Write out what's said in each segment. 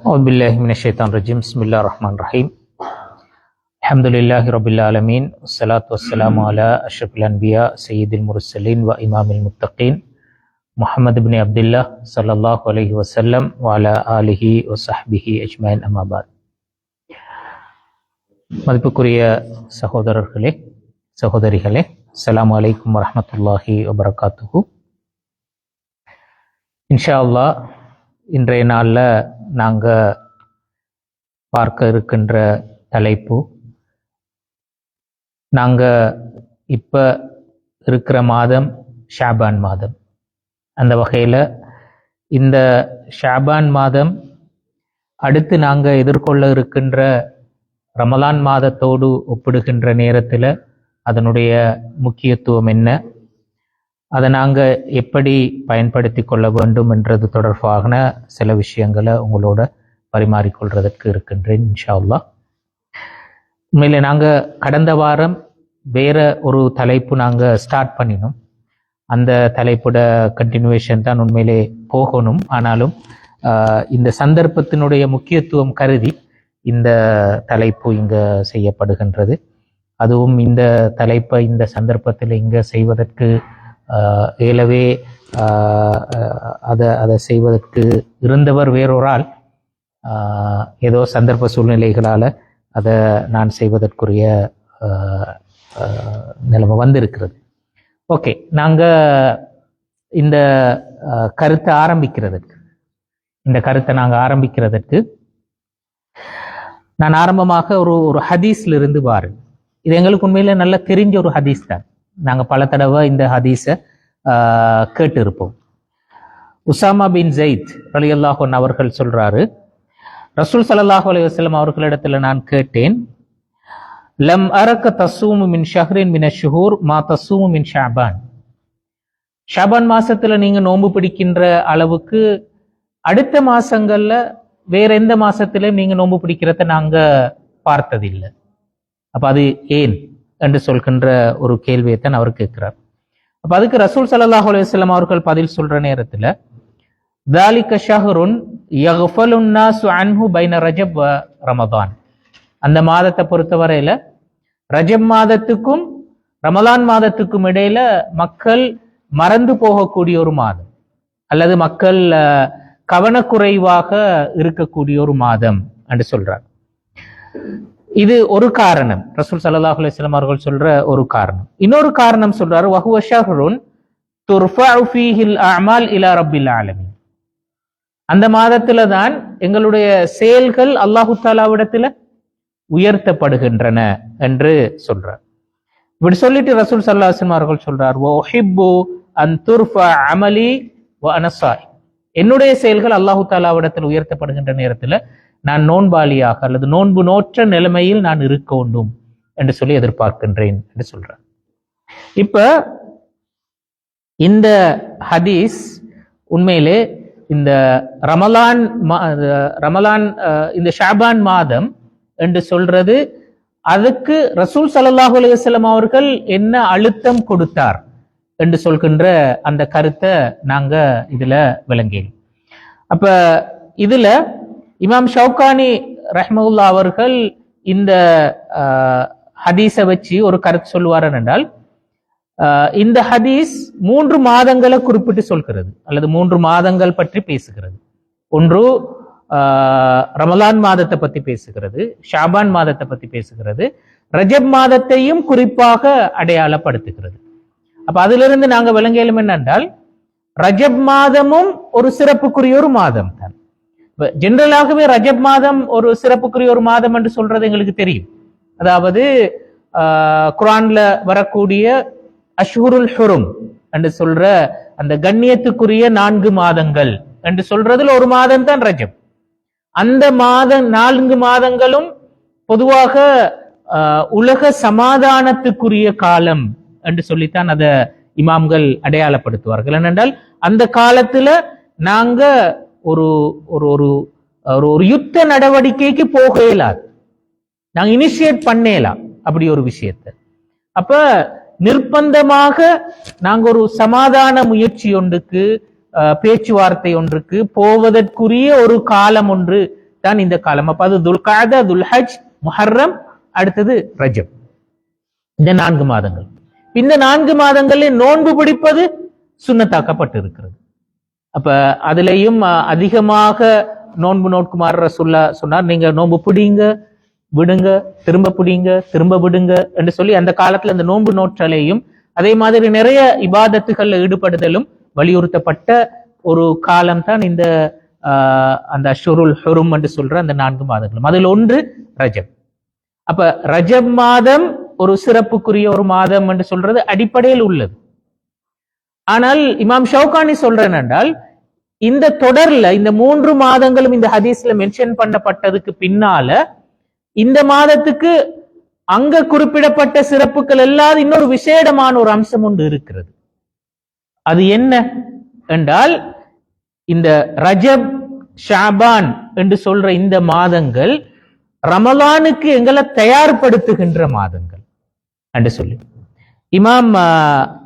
أعوذ بالله من الشيطان الرجيم بسم الله الرحمن الرحيم الحمد لله رب العالمين والصلاة والسلام على أشرف الأنبياء سيد المرسلين وإمام المتقين محمد بن عبد الله صلى الله عليه وسلم وعلى آله وصحبه أجمعين أما بعد. மதிப்புக்குரிய சகோதரர்களே சகோதரிகளே, அஸ்ஸலாமு அலைக்கும் வரஹ்மத்துல்லாஹி வபரகாத்துஹு. இன்ஷா அல்லாஹ் இன்றைய நாளில் நாங்கள் பார்க்க இருக்கின்ற தலைப்பு, நாங்கள் இப்போ இருக்கிற மாதம் ஷாபான் மாதம். அந்த வகையில் இந்த ஷாபான் மாதம் அடுத்து நாங்கள் எதிர்கொள்ள இருக்கின்ற ரமலான் மாதத்தோடு ஒப்பிடுகின்ற நேரத்தில் அதனுடைய முக்கியத்துவம் என்ன, அதை நாங்கள் எப்படி பயன்படுத்தி கொள்ள வேண்டும் என்றது தொடர்பான சில விஷயங்களை உங்களோட பரிமாறிக்கொள்றதற்கு இருக்கின்றேன் இன்ஷா அல்லாஹ். உண்மையிலே நாங்கள் கடந்த வாரம் வேற ஒரு தலைப்பு நாங்கள் ஸ்டார்ட் பண்ணினோம். அந்த தலைப்போட கண்டினியூவேஷன் தான் உண்மையிலே போகணும். ஆனாலும் இந்த சந்தர்ப்பத்தினுடைய முக்கியத்துவம் கருதி இந்த தலைப்பு இங்கே செய்யப்படுகின்றது. அதுவும் இந்த தலைப்பை இந்த சந்தர்ப்பத்தில் இங்கே செய்வதற்கு இயலவே அதை செய்வதற்கு இருந்தவர் வேறொரு ஆள். ஏதோ சந்தர்ப்ப சூழ்நிலைகளால் அதை நான் செய்வதற்குரிய நிலைமை வந்திருக்கிறது. ஓகே, நாங்கள் இந்த கருத்தை ஆரம்பிக்கிறதற்கு நான் ஆரம்பமாக ஒரு ஹதீஸ்ல இருந்து வாரு. இது எங்களுக்கு உண்மையில நல்லா தெரிஞ்ச ஒரு ஹதீஸ் தான். நாங்கள் பல தடவை இந்த ஹதீஸை கேட்டு இருப்போம். உசாமா பின் ஜெயித் ரலியல்லாஹு அன்ஹு அவர்கள் சொல்றாரு, ரசூல் ஸல்லல்லாஹு அலைஹி வஸல்லம் அவர்களிடத்துல நான் கேட்டேன், லம் அரக்க தஸூமு மின் ஷஹ்ரின் மின ஷுஹூர் மா தஸூமு மின் ஷஅபான். ஷஅபான் மாசத்துல நீங்க நோன்பு பிடிக்கின்ற அளவுக்கு அடுத்த மாசங்கள்ல வேற எந்த மாசத்திலும் நீங்க நோன்பு பிடிக்கிறத நாங்க பார்த்ததில்லை. அப்ப அது ஏன் என்று சொல்கின்ற ஒரு கேள்வியைத்தான் அவர் கேட்கிறார். அப்ப அதுக்கு ரசூல் ஸல்லல்லாஹு அலைஹி வஸல்லம் அவர்கள் பதில் சொல்ற நேரத்துல, ذَلِكَ شَهْرٌ يَغْفَلُ النَّاسُ عَنْهُ بَيْنَ رَجَبْ وَرَمَضَانَ. அந்த மாதத்தை பொறுத்தவரையில ரஜப் மாதத்துக்கும் ரமலான் மாதத்துக்கும் இடையில மக்கள் மறந்து போகக்கூடிய ஒரு மாதம், அல்லது மக்கள் கவனக்குறைவாக இருக்கக்கூடிய ஒரு மாதம் என்று சொல்றார். இது ஒரு காரணம், ரசூல் ஸல்லல்லாஹு அலைஹி வஸல்லம் அவர்கள் சொல்ற ஒரு காரணம். இன்னொரு காரணம் சொல்றாரு, வஹுவ ஷஹ்ருன் துர்ஃபஉ ஃபீஹில் அஅமால் இலா ரப்பில் ஆலமீன். அந்த மாதத்துல தான் எங்களுடைய செயல்கள் அல்லாஹு தஆலாவிடத்துல உயர்த்தப்படுகின்றன என்று சொல்றார். இப்படி சொல்லிட்டு ரசூல் ஸல்லல்லாஹு அலைஹி வஸல்லம் அவர்கள் சொல்றார், வ உஹிப்பு அன் துர்ஃபஅ அமலி வ அன ஸாயிம். என்னுடைய செயல்கள் அல்லாஹு தஆலாவிடத்தில் உயர்த்தப்படுகின்ற நேரத்துல நான் நோன்பாளியாக அல்லது நோன்பு நோற்ற நிலைமையில் நான் இருக்க வேண்டும் என்று சொல்லி எதிர்பார்க்கின்றேன் என்று சொல்றார். இப்ப இந்த ஹதீஸ் உண்மையிலே இந்த ரமலான் இந்த ஷாபான் மாதம் என்று சொல்றது, அதுக்கு ரசூல் ஸல்லல்லாஹு அலைஹி வஸல்லம் அவர்கள் என்ன அழுத்தம் கொடுத்தார் என்று சொல்கின்ற அந்த கருத்தை நாங்க இதுல விளங்கினோம். அப்ப இதுல இமாம் ஷவுகானி ரஹ்மத்துல்லாஹி அவர்கள் இந்த ஹதீஸை வச்சு ஒரு கருத்து சொல்லுவார் என்றால், இந்த ஹதீஸ் 3 மாதங்களை குறிப்பிட்டு சொல்கிறது, அல்லது 3 மாதங்கள் பற்றி பேசுகிறது. ஒன்று ரமலான் மாதத்தை பத்தி பேசுகிறது, ஷாபான் மாதத்தை பத்தி பேசுகிறது, ரஜப் மாதத்தையும் குறிப்பாக அடையாளப்படுத்துகிறது. அப்ப அதிலிருந்து நாங்க விளங்கியலும் என்னென்றால், ரஜப் மாதமும் ஒரு சிறப்புக்குரிய ஒரு மாதம் தான். ஜெனரலாகவே ரஜப் மாதம் ஒரு சிறப்புக்குரிய ஒரு மாதம் என்று சொல்றது எங்களுக்கு தெரியும். அதாவது குர்ஆன்ல வரக்கூடிய அஷ்ஹுருல் ஹுரும் என்று சொல்ற அந்த கண்ணியத்துக்குரிய 4 மாதங்கள் என்று சொல்றதுல ஒரு மாதம் தான் ரஜப். அந்த 4 மாதங்களும் பொதுவாக உலக சமாதானத்துக்குரிய காலம் என்று சொல்லித்தான் அதை இமாம்கள் அடையாளப்படுத்துவார்கள். ஏனென்றால் அந்த காலத்துல நாங்க ஒரு ஒரு ஒரு யுத்த நடவடிக்கைக்கு போக இயலாது, நாங்க இனிஷியேட் பண்ணலாம் அப்படி ஒரு விஷயத்தை. அப்ப நிர்பந்தமாக நாங்க ஒரு சமாதான முயற்சி ஒன்றுக்கு, பேச்சுவார்த்தை ஒன்றுக்கு போவதற்குரிய ஒரு காலம் ஒன்று தான் இந்த காலம். அப்ப அது துல்காதா, துல்ஹஜ், முஹர்ரம், அடுத்தது ரஜப், இந்த 4 மாதங்கள். இந்த 4 மாதங்களில் நோன்பு பிடிப்பது சுன்னத்தாக்கப்பட்டு இருக்கிறது. அப்ப அதுலயும் அதிகமாக நோன்பு நோக்குமாறு ரசூலுல்லாஹ் சொன்னார், நீங்க நோன்பு பிடிங்க, விடுங்க, திரும்ப பிடிங்க, திரும்ப விடுங்க என்று சொல்லி அந்த காலத்துல அந்த நோன்பு நோற்றலையும் அதே மாதிரி நிறைய இபாதத்துகள்ல ஈடுபடுதலும் வலியுறுத்தப்பட்ட ஒரு காலம் தான் இந்த அந்த அஷ்ஹுருல் ஹுரும் என்று சொல்ற அந்த 4 மாதங்களும். அதில் ஒன்று ரஜப். அப்ப ரஜப் மாதம் ஒரு சிறப்புக்குரிய ஒரு மாதம் என்று சொல்றது அடிப்படையில் உள்ளது. ஆனால் இமாம் ஷவுகானி சொல்றேன் என்றால், இந்த தொடர்ல இந்த 3 மாதங்களும் இந்த ஹதீஸ்ல மென்ஷன் பண்ணப்பட்டதுக்கு பின்னால இந்த மாதத்துக்கு அங்க குறிப்பிடப்பட்ட சிறப்புகள் எல்லாம் இன்னொரு விசேடமான ஒரு அம்சம் ஒன்று இருக்கிறது. அது என்ன என்றால், இந்த ரஜப், ஷாபான் என்று சொல்ற இந்த மாதங்கள் ரமலானுக்கு எங்களை தயார்படுத்துகின்ற மாதங்கள் என்று சொல்லி இமாம்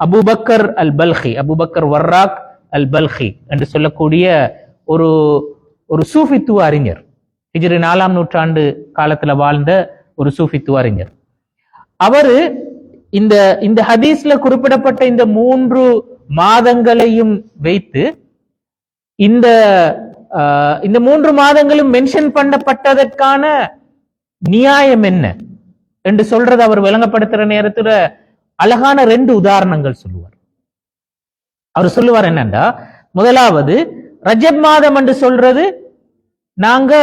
அபூபக்கர் அல் பல்கி, அபூபக்கர் வர்ராக் அல் பல்கி என்று சொல்லக்கூடிய ஒரு ஒரு சூஃபித்துவ அறிஞர், ஹிஜ்ரி 4ஆம் நூற்றாண்டு காலத்துல வாழ்ந்த ஒரு சூஃபித்துவ அறிஞர். அவரு இந்த இந்த ஹதீஸ்ல குறிப்பிடப்பட்ட இந்த 3 மாதங்களையும் வைத்து இந்த 3 மாதங்களும் மென்ஷன் பண்ணப்பட்டதற்கான நியாயம் என்ன என்று சொல்றது அவர் விளங்கப்படுத்துற நேரத்துல அழகான 2 உதாரணங்கள் சொல்லுவார். அவர் சொல்லுவார் என்னன்னா, முதலாவது ரஜப் மாதம் என்று சொல்றது நாங்க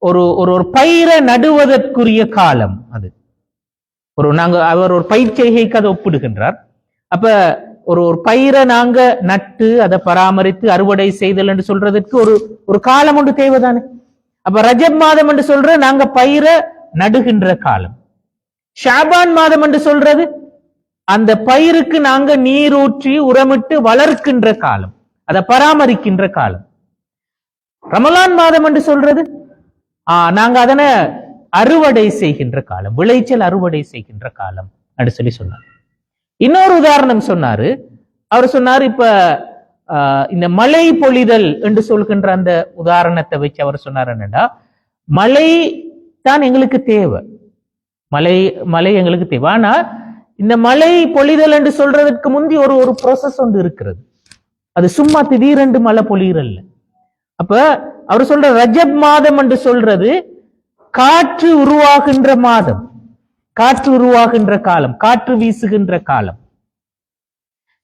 ஒரு ஒரு பயிரை நடுவதற்குரிய காலம். அது அவர் ஒரு பயிர் செய்கைக்கு அதை ஒப்பிடுகின்றார். அப்ப ஒரு பயிரை நாங்க நட்டு அதை பராமரித்து அறுவடை செய்தல் என்று சொல்றதுக்கு ஒரு காலம் ஒன்று தேவைதானே. அப்ப ரஜப் மாதம் என்று சொல்ற நாங்க பயிரை நடுகின்ற காலம். ஷாபான் மாதம் என்று சொல்றது அந்த பயிருக்கு நாங்க நீரூற்றி உரமிட்டு வளர்க்கின்ற காலம், அதை பராமரிக்கின்ற காலம். ரமலான் மாதம் என்று சொல்றது நாங்க அதனை அறுவடை செய்கின்ற காலம், விளைச்சல் அறுவடை செய்கின்ற காலம் அப்படி சொல்லி சொன்னார். இன்னொரு உதாரணம் சொன்னாரு. அவர் சொன்னார், இப்ப இந்த மழை பொழிதல் என்று சொல்கின்ற அந்த உதாரணத்தை வச்சு அவர் சொன்னார் என்னடா, மழை தான் எங்களுக்கு தேவை, மழை எங்களுக்கு தேவை. ஆனா இந்த மழை பொழிதல் என்று சொல்றதுக்கு முந்தி ஒரு ப்ரோசஸ் ஒன்று இருக்கிறது. அது சும்மா திடீரென்று மழை பொழியறல்ல. அப்ப அவர் சொல்ற ரஜப் மாதம் என்று சொல்றது காற்று உருவாகின்ற மாதம், காற்று உருவாகின்ற காலம், காற்று வீசுகின்ற காலம்.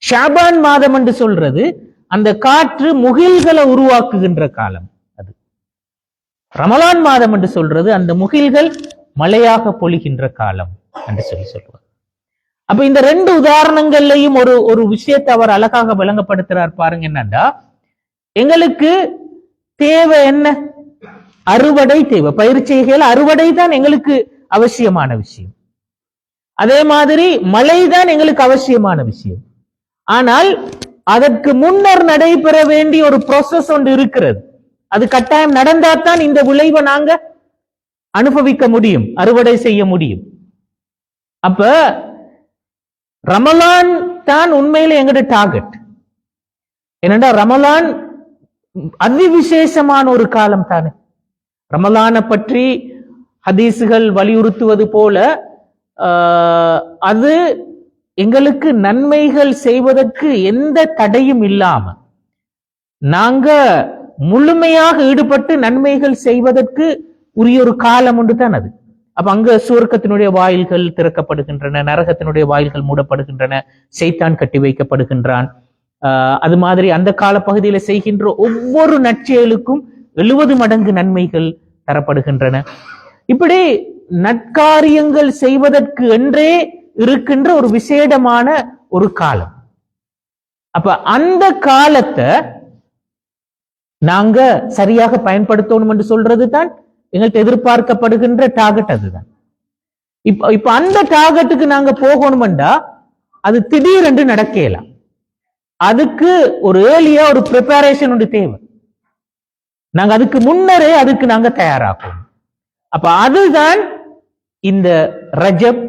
ஷாபான் மாதம் என்று சொல்றது அந்த காற்று முகில்களை உருவாக்குகின்ற காலம். அது ரமலான் மாதம் என்று சொல்றது அந்த முகில்கள் மழையாக பொழிகின்ற காலம் என்று சொல்லுவார். அப்ப இந்த 2 உதாரணங்கள்லையும் ஒரு விஷயத்தை அவர் அழகாக விளங்கப்படுத்துறார். பாருங்க என்னன்னா, எங்களுக்கு தேவை என்ன? அறுவடை தேவை. பயிர் செய்கையில் அறுவடை தான் எங்களுக்கு அவசியமான விஷயம். அதே மாதிரி மழை தான் எங்களுக்கு அவசியமான விஷயம். ஆனால் அதற்கு முன்னர் நடைபெற வேண்டிய ஒரு ப்ராசஸ் ஒன்று இருக்கிறது. அது கட்டாயம் நடந்தாதான் இந்த விளைவை நாங்க அனுபவிக்க முடியும், அறுவடை செய்ய முடியும். அப்ப ரமலான் தான் உண்மையில எங்கட டார்கெட். என்னடா, ரமலான் அதிவிசேஷமான ஒரு காலம் தானே. ரமலானை பற்றி ஹதீசுகள் வலியுறுத்துவது போல அது எங்களுக்கு நன்மைகள் செய்வதற்கு எந்த தடையும் இல்லாம நாங்க முழுமையாக ஈடுபட்டு நன்மைகள் செய்வதற்கு உரிய ஒரு காலம் ஒன்று தான் அது. அப்ப அங்க சுவர்க்கத்தினுடைய வாயில்கள் திறக்கப்படுகின்றன, நரகத்தினுடைய வாயில்கள் மூடப்படுகின்றன, சைத்தான் கட்டி வைக்கப்படுகின்றான். அது மாதிரி அந்த கால பகுதியில செய்கின்ற ஒவ்வொரு நற்செயலுக்கும் 70 மடங்கு நன்மைகள் தரப்படுகின்றன. இப்படி நற்காரியங்கள் செய்வதற்கு என்றே இருக்கின்ற ஒரு விசேடமான ஒரு காலம். அப்ப அந்த காலத்தை நாங்க சரியாக பயன்படுத்தணும் என்று சொல்றது தான் எங்கள்கிட்ட எதிர்பார்க்கப்படுகின்ற டார்கெட். அதுதான் இப்ப அந்த டார்கெட்டுக்கு நாங்க போகணும்டா அது திடீரென்று நடக்கலாம். அதுக்கு ஒரு ஏர்லியா ஒரு ப்ரிப்பரேஷன் ஒன்று தேவை. நாங்க அதுக்கு முன்னரே அதுக்கு நாங்க தயாராகும். அப்ப அதுதான் இந்த ரஜப்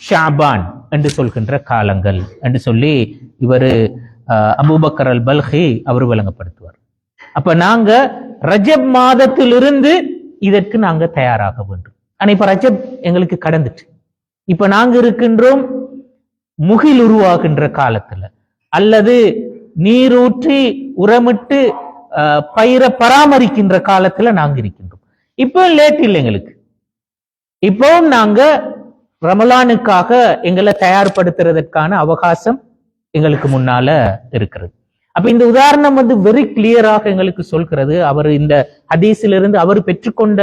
ஷாபான் என்று சொல்கின்ற காலங்கள் என்று சொல்லி இவர் அபூபக்கர் அல் பல்கி அவர் விளங்கப்படுத்துவார். அப்ப நாங்க ரஜப் மாதத்திலிருந்து இதற்கு நாங்க தயாராக வேண்டும். ஆனா இப்ப ரஜப் எங்களுக்கு கடந்துட்டு இப்ப நாங்க இருக்கின்றோம் முகில் உருவாகின்ற காலத்துல, அல்லது நீரூற்றி உரமிட்டு பயிரை பராமரிக்கின்ற காலத்துல நாங்க இருக்கின்றோம். இப்போ லேட் இல்லை எங்களுக்கு. இப்போ நாங்க ரமலானுக்காக எங்களை தயார்படுத்துறதற்கான அவகாசம் எங்களுக்கு முன்னால இருக்கிறது. அப்ப இந்த உதாரணம் வெரி கிளியராக எங்களுக்கு சொல்கிறது. அவர் இந்த ஹதீஸிலிருந்து அவர் பெற்றுக்கொண்ட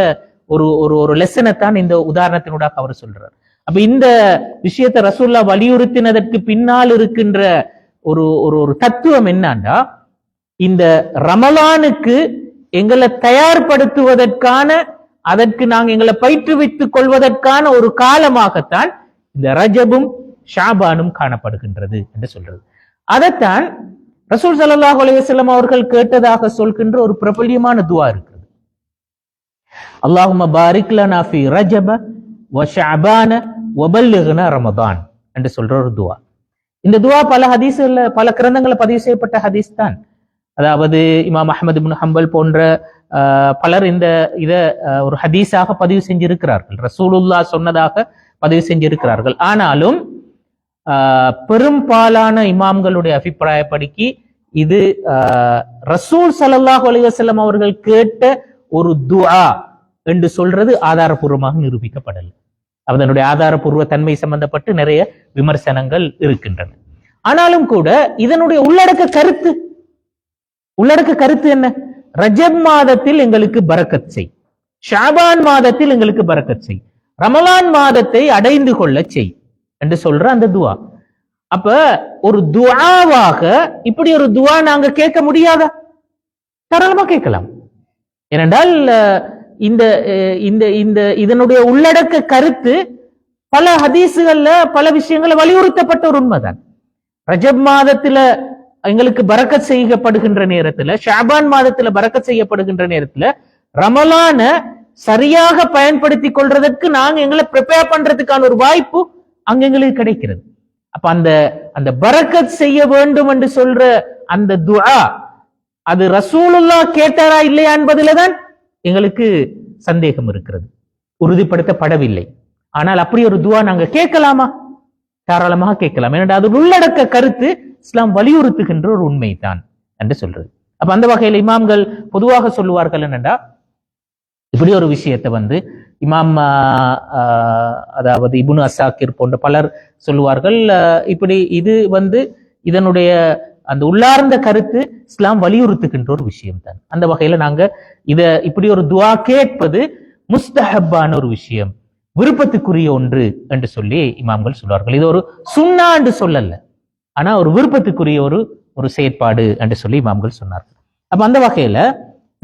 ஒரு ஒரு லெசனை தான் இந்த உதாரணத்தினூடாக அவர் சொல்றார். அப்ப இந்த விஷயத்தை ரசூல்லா வலியுறுத்தினதற்கு பின்னால் இருக்கின்ற ஒரு ஒரு தத்துவம் என்னன்னா, இந்த ரமலானுக்கு எங்களை தயார்படுத்துவதற்கான, அதற்கு நாங்கள் எங்களை பயிற்றுவித்துக் கொள்வதற்கான ஒரு காலமாகத்தான் இந்த ரஜபும் ஷாபானும் காணப்படுகின்றது என்று சொல்றது. அதைத்தான் ரசூல் ஸல்லல்லாஹு அலைஹி வஸல்லம் அவர்கள் கேட்டதாக சொல்கின்ற ஒரு பிரபல்யமான துஆ இருக்கிறது. அல்லாஹும்ம பாரிக் லனா ஃபீ ரஜப வ ஷஅபான வ பல்லிக்னா ரமதான் என்று சொல்ற ஒரு துஆ. இந்த துஆ பல ஹதீஸ்ல பல கிரந்தங்கள்ல பதிவு செய்யப்பட்ட ஹதீஸ் தான். அதாவது இமாம் அஹ்மத் இப்னு ஹம்பல் போன்ற பலர் இந்த இத ஒரு ஹதீஸாக பதிவு செஞ்சிருக்கிறார்கள், ரசூலுல்லாஹ் சொன்னதாக பதிவு செஞ்சிருக்கிறார்கள். ஆனாலும் பெரும்பாலான இமாம்களுடைய அபிப்பிராயப்படிக்கு இது ரசூல் ஸல்லல்லாஹு அலைஹி வஸல்லம் அவர்கள் கேட்ட ஒரு துஆ என்று சொல்றது ஆதாரபூர்வமாக நிரூபிக்கப்படலை. அதனுடைய ஆதாரபூர்வ தன்மை சம்பந்தப்பட்டு நிறைய விமர்சனங்கள் இருக்கின்றன. ஆனாலும் கூட இதனுடைய உள்ளடக்க கருத்து என்ன? ரஜப் மாதத்தில் எங்களுக்கு பரக்கத் செய், ஷாபான் மாதத்தில் எங்களுக்கு பரக்கத் செய், ரமலான் மாதத்தை அடைந்து கொள்ள செய் என்று சொல்ற அந்த துஆ. அப்ப ஒரு துஆவாக இப்படி ஒரு துஆ நாங்க கேட்க முடியாதா? தாராளமா கேட்கலாம். ஏனென்றால் இந்த இந்த இந்த இதனுடைய உள்ளடக்க கருத்து பல ஹதீசுகள்ல பல விஷயங்களை வலியுறுத்தப்பட்ட ஒரு உண்மைதான். ரஜப் மாதத்துல எங்களுக்கு பரக்கத் செய்யப்படுகின்ற நேரத்துல, ஷாபான் மாதத்துல பரக்கத் செய்யப்படுகின்ற நேரத்துல ரமலான சரியாக பயன்படுத்தி கொள்றதற்கு நாங்க எங்களை ப்ரிப்பேர் பண்றதுக்கான ஒரு வாய்ப்பு அங்க எங்களுக்கு கிடைக்கிறது. அப்ப அந்த பரக்கத் செய்ய வேண்டும் என்று சொல்ற அந்த துஆ அது ரசூலுல்லாஹ் கேட்டாரா இல்லையா என்பதில்தான் எங்களுக்கு சந்தேகம் இருக்கிறது, உறுதிப்படுத்தப்படவில்லை. ஆனால் அப்படி ஒரு துஆ நாங்க கேட்கலாமா? தாராளமாக கேட்கலாம். ஏன்னா அது உள்ளடக்க கருத்து இஸ்லாம் வலியுறுத்துகின்ற ஒரு உண்மைதான் என்று சொல்றது. அப்ப அந்த வகையில் இமாம்கள் பொதுவாக சொல்லுவார்கள் என்னண்டா, இப்படி ஒரு விஷயத்தை இமாம் அதாவது இப்னு அசாக்கிர் போன்ற பலர் சொல்லுவார்கள், இப்படி இது இதனுடைய அந்த உள்ளார்ந்த கருத்து இஸ்லாம் வலியுறுத்துகின்ற ஒரு விஷயம் தான். அந்த வகையில நாங்க இப்படி ஒரு துஆ கேட்பது முஸ்தஹப்பான ஒரு விஷயம், விருப்பத்துக்குரிய ஒன்று என்று சொல்லி இமாம்கள் சொல்வார்கள். இது ஒரு சுன்னா என்று சொல்லல, ஆனா ஒரு விருப்பத்துக்குரிய ஒரு செயற்பாடு என்று சொல்லி இமாம்கள் சொன்னார்கள். அப்ப அந்த வகையில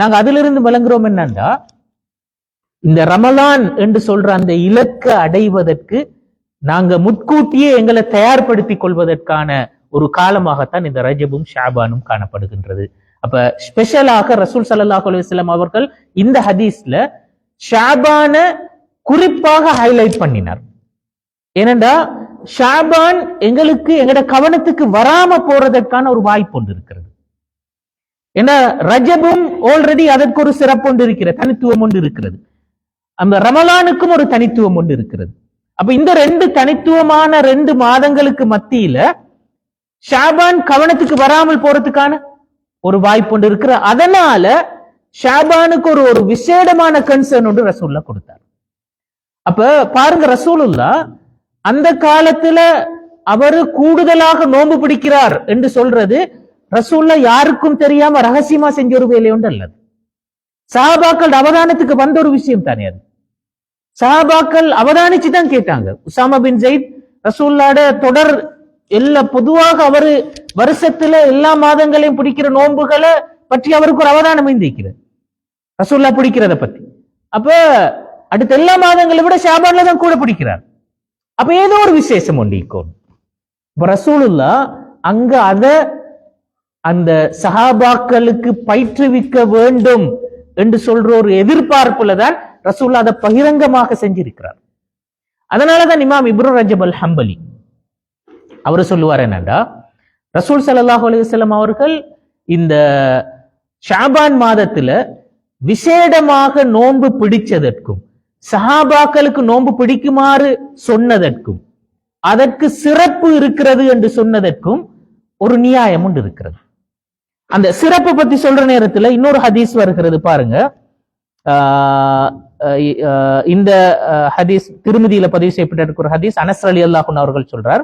நாங்க அதிலிருந்து விளங்குறோம் என்னன்னா, இந்த ரமலான் என்று சொல்ற அந்த இலக்கை அடைவதற்கு நாங்க முன்கூட்டியே எங்களை தயார்படுத்திக் கொள்வதற்கான ஒரு காலமாகத்தான் இந்த ரஜபும் ஷாபானும் காணப்படுகின்றது. அப்ப ஸ்பெஷலாக ரசூல் ஸல்லல்லாஹு அலைஹி வஸல்லம் அவர்கள் இந்த ஹதீஸ்ல ஷாபான குறிப்பாக ஹைலைட் பண்ணினார். ஏனென்றா ஷாபான் எங்களுக்கு எங்கட கவனத்துக்கு வராம போறதற்கான ஒரு வாய்ப்பு ஒன்று இருக்கிறது. ஏன்னா ரஜபும் ஆல்ரெடி அதற்கு ஒரு சிறப்பு ஒன்று இருக்கிறது, தனித்துவம் ஒன்று இருக்கிறது. அந்த ரமலானுக்கும் ஒரு தனித்துவம் ஒன்று இருக்கிறது. அப்ப இந்த ரெண்டு தனித்துவமான 2 மாதங்களுக்கு மத்தியில ஷாபான் கவனத்துக்கு வராமல் போறதுக்கான ஒரு வாய்ப்பு ஒன்று இருக்கிற. அதனால ஷாபானுக்கு ஒரு விசேடமான கன்சர்ன் ஒன்று ரசூலுல்லாஹ் கொடுத்தார். அப்ப பாருங்க, ரசூலுல்லாஹ் அந்த காலத்துல அவரு கூடுதலாக நோன்பு பிடிக்கிறார் என்று சொல்றது ரசூலுல்லாஹ் யாருக்கும் தெரியாம ரகசியமா செஞ்ச ஒரு வேலை ஒன்று அல்லது, சஹாபாக்கள் அவதானத்துக்கு வந்த ஒரு விஷயம் தானே அது. சஹாபாக்கள் அவதானிச்சுதான் கேட்டாங்க. உசாமா பின் ஜெயித் ரசூலுல்லாஹ்வோட தொடர் பொதுவாக அவரு வருஷத்துல எல்லா மாதங்களையும் பிடிக்கிற நோன்புகளை பற்றி அவருக்கு ஒரு அவதானம் இருக்கிறது, ரசூல்லா பிடிக்கிறத பத்தி. அப்ப அடுத்த எல்லா மாதங்களை விட ஷாபான்ல தான் கூட பிடிக்கிறார். அப்ப ஏதோ ஒரு விசேஷம் ஒன்று இருக்கும். இப்ப ரசூலுல்லா அங்க அந்த சஹாபாக்களுக்கு பயிற்றுவிக்க வேண்டும் என்று சொல்ற ஒரு எதிர்பார்ப்புல தான் ரசூல்லா அதை பகிரங்கமாக செஞ்சிருக்கிறார். அதனாலதான் இமாம் இப்னு ரஜப் அல் ஹம்பலி அவரு சொல்லுவார் என்னண்டா, ரசூல் ஸல்லல்லாஹு அலைஹி வஸல்லம் அவர்கள் இந்த ஷாபான் மாதத்துல விசேடமாக நோன்பு பிடிச்சதற்கும் சஹாபாக்களுக்கு நோன்பு பிடிக்குமாறு சொன்னதற்கும் அதற்கு சிறப்பு இருக்கிறது என்று சொன்னதற்கும் ஒரு நியாயம் ஒன்று இருக்கிறது. அந்த சிறப்பு பத்தி சொல்ற நேரத்துல இன்னொரு ஹதீஸ் வருகிறது பாருங்க. இந்த ஹதீஸ் திருமதியில பதிவு செய்யப்பட்ட ஒரு ஹதீஸ். அனஸ் ரலியல்லாஹு அன்ஹு அவர்கள் சொல்றார்,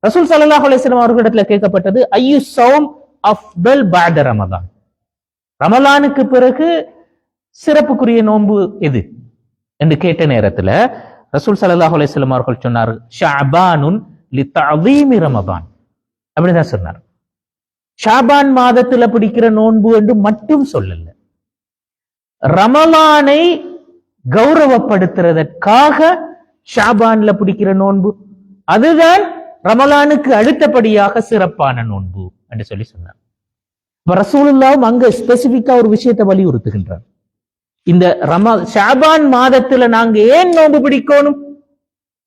ரசூல் ஸல்லல்லாஹு அலைஹி வஸல்லம் அவர்களிடத்துல கேட்கப்பட்டது, ஐயு ஸௌம் அஃதல் பஅத ரமதான், ரமலானுக்கு பிறகு சிறப்புக்குரிய நோன்பு எது என்று கேட்ட நேரத்துல ரசூல் ஸல்லல்லாஹு அலைஹி வஸல்லம் அவர்கள் சொன்னார், ஷஅபானுன் லிதஅதீமி ரமதான் அப்படிதான் சொன்னார். ஷாபான் மாதத்துல பிடிக்கிற நோன்பு என்று மட்டும் சொல்லல, ரமலானை கௌரவப்படுத்துறதற்காக ஷாபான்ல பிடிக்கிற நோன்பு அதுதான் ரமலானுக்கு அடுத்தபடியாக சிறப்பான நோன்பு என்று சொல்லி சொன்னார். ரசூலுல்லாஹ்வும் அங்க ஸ்பெசிபிக்கா ஒரு விஷயத்தை வலியுறுத்துகின்றார். இந்த ஷாபான் மாதத்துல நாங்க ஏன் நோன்பு பிடிக்கணும்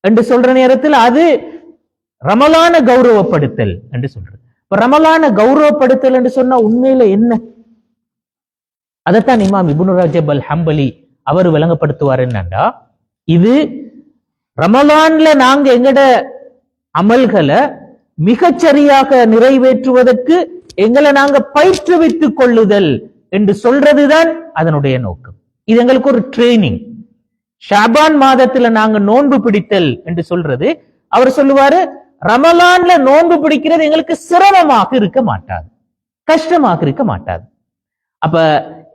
என்று சொல்ற நேரத்தில் அது ரமலான கௌரவப்படுத்தல் என்று சொல்றது. ரமலான கௌரவப்படுத்தல் என்று சொன்னா உண்மையில என்ன? அதைத்தான் இமாம் இப்னு ரஜப் அல் ஹம்பலி அவர் விளங்கப்படுத்துவார். என்னண்டா, இது ரமலான்ல நாங்க எங்கட அமல்களை மிகச்சரியாக நிறைவேற்றுவதற்கு எங்களை நாங்க பயிற்றுவித்துக் கொள்ளுதல் என்று சொல்றதுதான் அதனுடைய நோக்கம். இது எங்களுக்கு ஒரு ட்ரைனிங். ஷாபான் மாதத்துல நாங்க நோன்பு பிடித்தல் என்று சொல்றது, அவர் சொல்லுவாரு, ரமலான்ல நோன்பு பிடிக்கிறது எங்களுக்கு சிரமமாக இருக்க மாட்டாது, கஷ்டமாக இருக்க மாட்டாது. அப்ப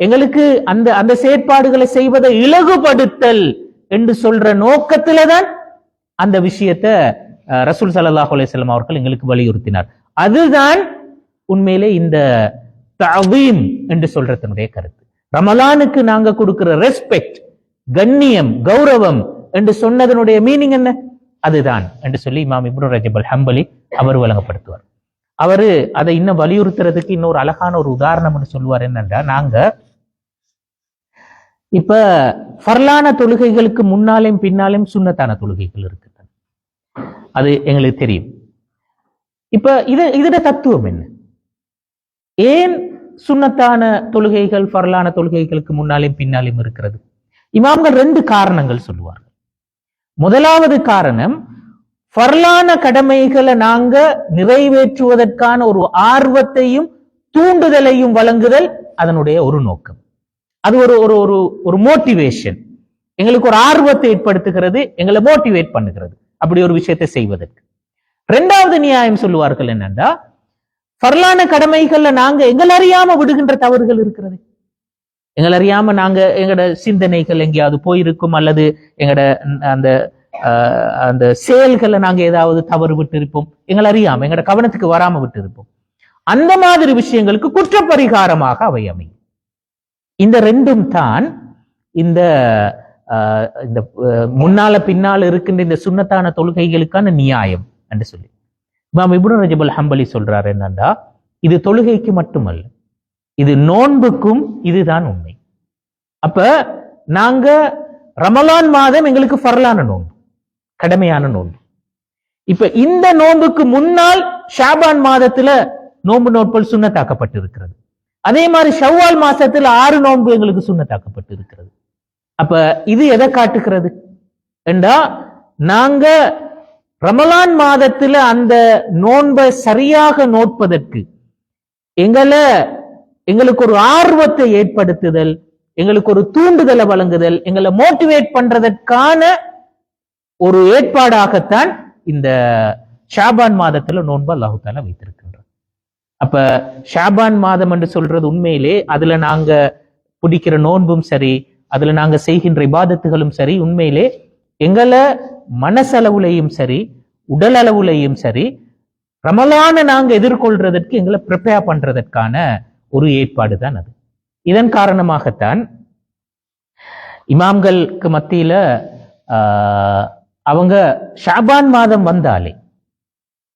எங்களுக்கு அந்த அந்த செயற்பாடுகளை செய்வதை இலகுபடுத்தல் என்று சொல்ற நோக்கத்துலதான் அந்த விஷயத்த ரசூல் ஸல்லல்லாஹு அலைஹி வஸல்லம் அவர்கள் எங்களுக்கு வலியுறுத்தினார். அதுதான் உண்மையிலே இந்த தஅதீம் என்று சொல்றதனுடைய கருத்து. ரமலானுக்கு நாங்க கொடுக்கிற ரெஸ்பெக்ட், கண்ணியம், கௌரவம் என்று சொன்னதனுடைய மீனிங் என்ன? அதுதான் என்று சொல்லி இமாம் இப்னு ரஜப் அல் ஹம்பலி அவர் வழங்கப்படுத்துவார். அவரு அதை இன்னும் வலியுறுத்துறதுக்கு இன்னொரு அழகான ஒரு உதாரணம் சொல்லுவார். என்னன்னா, நாங்க இப்ப ஃபர்லான தொழுகைகளுக்கு முன்னாலேயும் பின்னாலேயும் சுன்னத்தான தொழுகைகள் இருக்கு, அது எங்களுக்கு தெரியும். இப்ப இதோட தத்துவம் என்ன? ஏன் சுன்னத்தான தொழுகைகள் ஃபர்லான தொழுகைகளுக்கு முன்னாலேயும் பின்னாலேயும் இருக்கிறது? இமாம்கள் 2 காரணங்கள் சொல்லுவார்கள். முதலாவது காரணம், ஃபர்லான கடமைகளை நாங்க நிறைவேற்றுவதற்கான ஒரு ஆர்வத்தையும் தூண்டுதலையும் வழங்குதல் அதனுடைய ஒரு நோக்கம். அது ஒரு மோட்டிவேஷன், எங்களுக்கு ஒரு ஆர்வத்தை ஏற்படுத்துகிறது, எங்களை மோட்டிவேட் பண்ணுகிறது அப்படி ஒரு விஷயத்தை செய்வதற்கு. 2வது நியாயம் சொல்லுவார்கள் என்னன்னா, ஃபர்லான கடமைகள்ல நாங்க எங்களை அறியாம விடுகின்ற தவறுகள் இருக்கிறது. எங்களை அறியாம நாங்க எங்கட சிந்தனைகள் எங்கேயாவது போயிருக்கும், அல்லது எங்கட அந்த செயல்களை நாங்க ஏதாவது தவறு விட்டு இருப்போம், எங்களை அறியாம எங்கட கவனத்துக்கு வராம விட்டு இருப்போம். அந்த மாதிரி விஷயங்களுக்கு குற்றப்பரிகாரமாக அவை அமையும். இந்த 2ம் தான் இந்த முன்னால பின்னால இருக்கின்ற இந்த சுன்னத்தான தொழுகைகளுக்கான நியாயம் என்று சொல்லி இமாம் இப்னு ரஜப் அல் ஹம்பலி சொல்றாரு. என்னன்னா, இது தொழுகைக்கு மட்டுமல்ல, இது நோன்புக்கும் இதுதான் உண்மை. அப்ப நாங்க ரமலான் மாதம் எங்களுக்கு ஃபர்லான நோன்பு, கடமையான நோன்பு. இப்ப இந்த நோன்புக்கு முன்னால் ஷாபான் மாதத்துல நோன்பு நோட்பல் சுன்னத்தாக்கப்பட்டு இருக்கிறது. அதே மாதிரி ஷவ்வால் மாசத்துல 6 நோன்பு எங்களுக்கு சுன்னத்தாக்கப்பட்டு இருக்கிறது. அப்ப இது எதை காட்டுகிறது என்றா, நாங்க ரமலான் மாதத்துல அந்த நோன்பை சரியாக நோட்பதற்கு எங்களுக்கு ஒரு ஆர்வத்தை ஏற்படுத்துதல், எங்களுக்கு ஒரு தூண்டுதலை வழங்குதல், எங்களை மோட்டிவேட் பண்றதற்கான ஒரு ஏற்பாடாகத்தான் இந்த ஷாபான் மாதத்துல நோன்பு அல்லாஹ் தஆலா வைத்திருக்கின்றார். அப்ப ஷாபான் மாதம் என்று சொல்றது உண்மையிலே அதுல நாங்க பிடிக்கிற நோன்பும் சரி, அதுல நாங்க செய்கின்ற இபாதத்துகளும் சரி, உண்மையிலே எங்களை மனசளவுலையும் சரி உடல் அளவுலையும் சரி ரமலானை நாங்க எதிர்கொள்றதற்கு எங்களை ப்ரிப்பேர் பண்றதற்கான ஒரு ஏற்பாடு தான் அது. இதன் காரணமாகத்தான் இமாம்களுக்கு மத்தியில அவங்க ஷாபான் மாதம் வந்தாலே,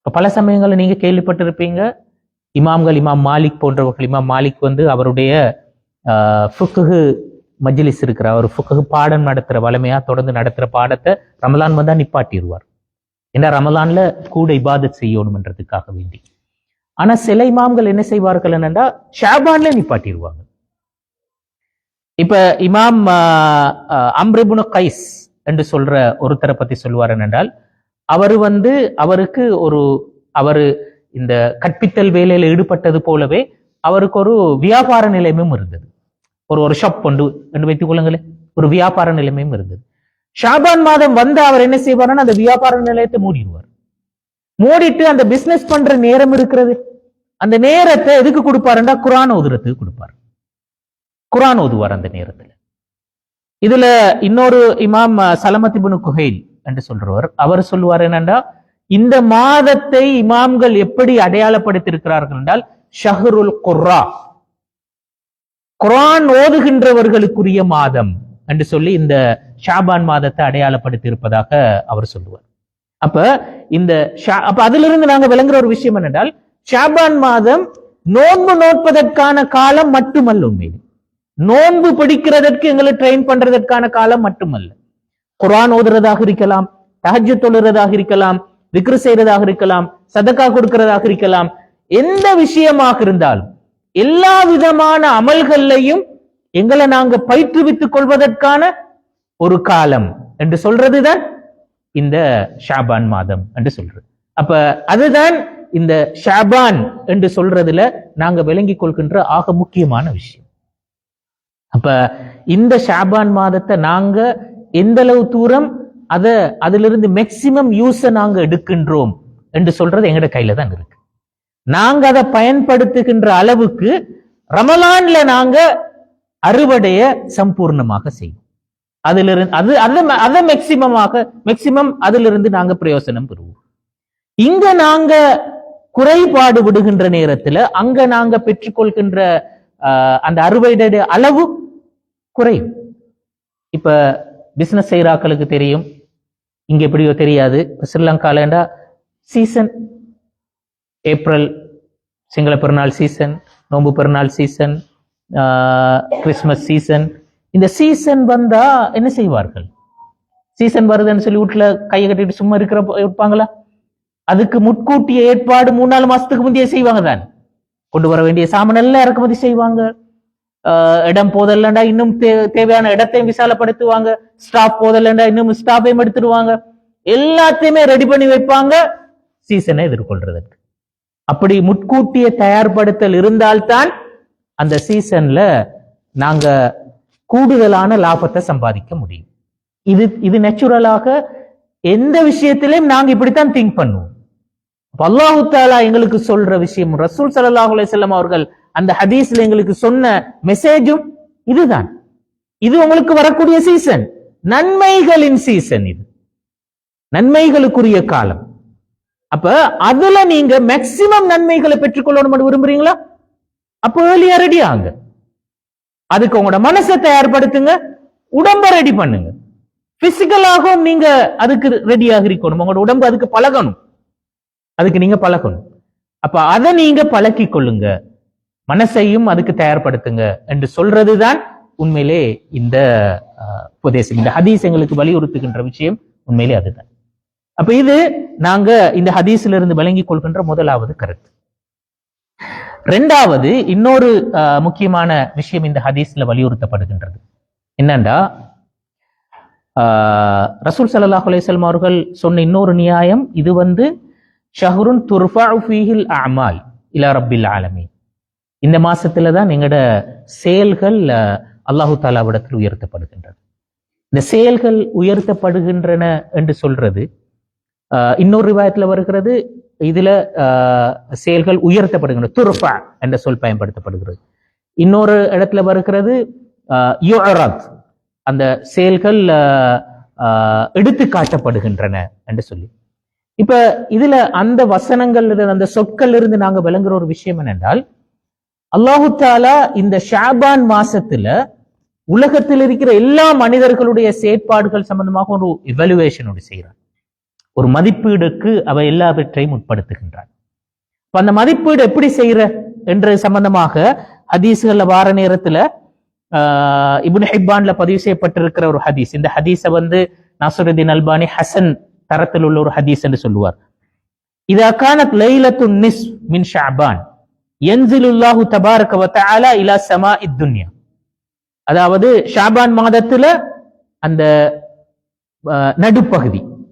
பல சமயங்கள்ல நீங்க கேள்விப்பட்டிருப்பீங்க, இமாம்கள், இமாம் மாலிக் போன்றவர்கள், இமாம் மாலிக் வந்து அவருடைய ஃபுக்ஹு மஜ்லிஸ் இருக்கிற, அவர் ஃபுக்ஹு பாடம் நடத்துற, வளமையா தொடர்ந்து நடத்துற பாடத்தை ரமலான் வந்தா நிப்பாட்டிடுவார். ஏன்னா ரமலான்ல கூட இபாதத் செய்யணும்ன்றதுக்காக வேண்டி. ஆனா சில இமாம்கள் என்ன செய்வார்கள் என்னன்னா ஷாபான்ல நிப்பாட்டிடுவாங்க. இப்ப இமாம் அம்ர் இப்னு கைஸ் என்று சொல்ற ஒருத்தரை பத்தி சொல்லுவார் என்னென்றால், அவருக்கு அவரு இந்த கற்பித்தல் வேலையில ஈடுபட்டது போலவே அவருக்கு ஒரு வியாபார நிலையமும் இருந்தது. ஒரு ஷாப் என்று வைத்துக் கொள்ளுங்களேன், ஒரு வியாபார நிலையமும் இருந்தது. ஷாபான் மாதம் வந்து அவர் என்ன செய்வார்னா அந்த வியாபார நிலையத்தை மூடிடுவார். மூடிட்டு அந்த பிசினஸ் பண்ற நேரம் இருக்கிறது, அந்த நேரத்தை எதுக்கு கொடுப்பாருன்னா குர்ஆன் ஓதுறதுக்கு கொடுப்பார். குர்ஆன் ஓதுவார் அந்த நேரத்துல. இதுல இன்னொரு இமாம் சலமத் இப்னு குஹைல் என்று சொல்றவர், அவர் சொல்லுவார் என்னன்னா, இந்த மாதத்தை இமாம்கள் எப்படி அடையாளப்படுத்தியிருக்கிறார்கள் என்றால் ஷஹ்ருல் குர்ரா, குர்ஆன் ஓதுகின்றவர்களுக்குரிய மாதம் என்று சொல்லி இந்த ஷாபான் மாதத்தை அடையாளப்படுத்தி இருப்பதாக அவர் சொல்லுவார். அப்ப அதிலிருந்து நாங்க விளங்குற ஒரு விஷயம் என்னென்றால், ஷாபான் மாதம் நோன்பு நோட்பதற்கான காலம் மட்டுமல்ல, உண்மையில் நோன்பு பிடிக்கிறதற்கு எங்களை ட்ரெயின் பண்றதற்கான காலம் மட்டுமல்ல. குர்ஆன் ஓதுறதாக இருக்கலாம், தஹஜ்ஜுத் தொழுறதாக இருக்கலாம், விக்ர் செய்யறதாக இருக்கலாம், சதகா கொடுக்கிறதாக இருக்கலாம், எந்த விஷயமாக இருந்தாலும் எல்லா விதமான அமல்கள்லையும் எங்களை நாங்க பயிற்றுவித்துக் கொள்வதற்கான ஒரு காலம் என்று சொல்றதுதான் இந்த ஷாபான் மாதம் என்று சொல்றது. அப்ப அதுதான் இந்த ஷாபான் என்று சொல்றதுல நாங்க விளங்கிக் கொள்கின்ற ஆக முக்கியமான விஷயம். அப்ப இந்த ஷாபான் மாதத்தை நாங்க எந்த அளவு தூரம் அதிலிருந்து மேக்சிமம் யூஸ நாங்க எடுக்கின்றோம் என்று சொல்றது எங்கட கையில தான் இருக்கு. நாங்க அதை பயன்படுத்துகின்ற அளவுக்கு ரமலான்ல நாங்க அறுவடைய சம்பூர்ணமாக செய்வோம். அதிலிருந்து மேக்சிமம் அதிலிருந்து நாங்க பிரயோசனம் பெறுவோம். இங்க நாங்க குறைபாடு விடுகின்ற நேரத்துல அங்க நாங்க பெற்றுக்கொள்கின்ற அந்த அறுவடை அளவு குறையும். இப்ப பிசினஸ் செய்யறாக்களுக்கு தெரியும், இங்க எப்படியோ தெரியாது. ஸ்ரீலங்காலண்டா சீசன் ஏப்ரல் சிங்கள பெருநாள் சீசன், நோன்பு பெருநாள் சீசன், கிறிஸ்துமஸ் சீசன். இந்த சீசன் வந்தா என்ன செய்வார்கள்? சீசன் வருதுன்னு சொல்லி வீட்டுல கையை கட்டிட்டு சும்மா இருப்பாங்களா? அதுக்கு முட்கூட்டிய ஏற்பாடு 3-4 மாசத்துக்கு முந்தைய செய்வாங்க தான். கொண்டு வர வேண்டிய சாமான் எல்லாம் இறக்குமதி செய்வாங்க. இடம் போதல்லண்டா இன்னும் தேவையான இடத்தையும் விசாலப்படுத்துவாங்க. ஸ்டாஃப் போதல்லண்டா இன்னும் ஸ்டாஃபையும் எடுத்துடுவாங்க. எல்லாத்தையுமே ரெடி பண்ணி வைப்பாங்க சீசனை எதிர்கொள்றதுக்கு. அப்படி முட்கூட்டிய தயார்படுத்தல் இருந்தால்தான் அந்த சீசன்ல நாங்க கூடுதலான லாபத்தை சம்பாதிக்க முடியும். இது நேச்சுரலாக எந்த விஷயத்திலையும் நாங்க இப்படித்தான் திங்க் பண்ணுவோம். அல்லாஹு தஆலா எங்களுக்கு சொல்ற விஷயம், ரசூல் ஸல்லல்லாஹு அலைஹி வஸல்லம் அவர்கள் அந்த ஹதீஸ்ல எங்களுக்கு சொன்ன மெசேஜும் இதுதான். இது உங்களுக்கு வரக்கூடிய சீசன், நன்மைகளின் சீசன், இது நன்மைகளுக்குரிய காலம். அப்ப அதுல நீங்க மேக்சிமம் நன்மைகளை பெற்றுக்கொள்ளணும் விரும்புறீங்களா? அப்ப ஏர்லியா ரெடி ஆகுங்க. அதுக்கு உங்களோட மனசை தயார்படுத்துங்க, உடம்ப ரெடி பண்ணுங்க. பிசிக்கலாகவும் நீங்க அதுக்கு ரெடியாக இருக்கணும். உங்களோட உடம்பு அதுக்கு பழகணும், அதுக்கு நீங்க பழகணும். அப்ப அதை நீங்க பழக்கி கொள்ளுங்க, மனசையும் அதுக்கு தயார்படுத்துங்க என்று சொல்றதுதான் உண்மையிலே இந்த உபதேசம். இந்த ஹதீஸ் எங்களுக்கு வலியுறுத்துகின்ற விஷயம் உண்மையிலே அதுதான். அப்ப இது நாங்க இந்த ஹதீஸ்ல இருந்து விளங்கிக் கொள்கின்ற முதலாவது கருத்து. ரெண்டாவது இன்னொரு முக்கியமான விஷயம் இந்த ஹதீஸ்ல வலியுறுத்தப்படுகின்றது என்னண்டா, ரசூல் ஸல்லல்லாஹு அலைஹி வஸல்லம் அவர்கள் சொன்ன இன்னொரு நியாயம், இது ஷஹ்ருன் துர்ஃபஉ ஃபீஹில் அஅமால் இலா ரப்பில் ஆலமீன். இந்த மாசத்துல தான் எங்கட செயல்கள் அல்லாஹு தஆலாவிடத்தில் உயர்த்தப்படுகின்றன. இந்த செயல்கள் உயர்த்தப்படுகின்றன என்று சொல்றது இன்னொரு ரிவாயத்துல வருகிறது, இதுல செயல்கள் உயர்த்தப்படுகின்றன, துர்ஃபா என்ற சொல் பயன்படுத்தப்படுகிறது. இன்னொரு இடத்துல வருகிறது யுஅரத், அந்த செயல்கள் எடுத்து காட்டப்படுகின்றன என்று சொல்லி. இப்ப இதுல அந்த வசனங்கள், அந்த சொற்கள் இருந்து நாங்க விளங்குற ஒரு விஷயம் என்னென்றால், அல்லாஹு தாலா இந்த ஷாபான் மாசத்துல உலகத்தில் இருக்கிற எல்லா மனிதர்களுடைய செயற்பாடுகள் சம்பந்தமாக ஒரு எவலுவேஷன் செய்கிறார். ஒரு மதிப்பீடுக்கு அவ எல்லாவற்றையும் உட்படுத்துகின்றார். அந்த மதிப்பீடு எப்படி செய்யற என்ற சம்பந்தமாக ஹதீஸ்கள்ல வார நேரத்துல இப்னு ஹிப்பான்ல பதிவு செய்யப்பட்டிருக்கிற ஒரு ஹதீஸ். இந்த ஹதீஸை நாசருதீன் அல்பானி ஹசன் தரத்தில் உள்ள ஒரு ஹதீஸ் என்று சொல்லுவார். இதா கானத் லைலத்துன் நிஸ்ஃப் மின் ஷஅபான் யன்ஸிலுல்லாஹு தபாரக வ தஆலா இலா ஸமாஇத் துன்யா. அதாவது ஷாபான் மாதத்துல அந்த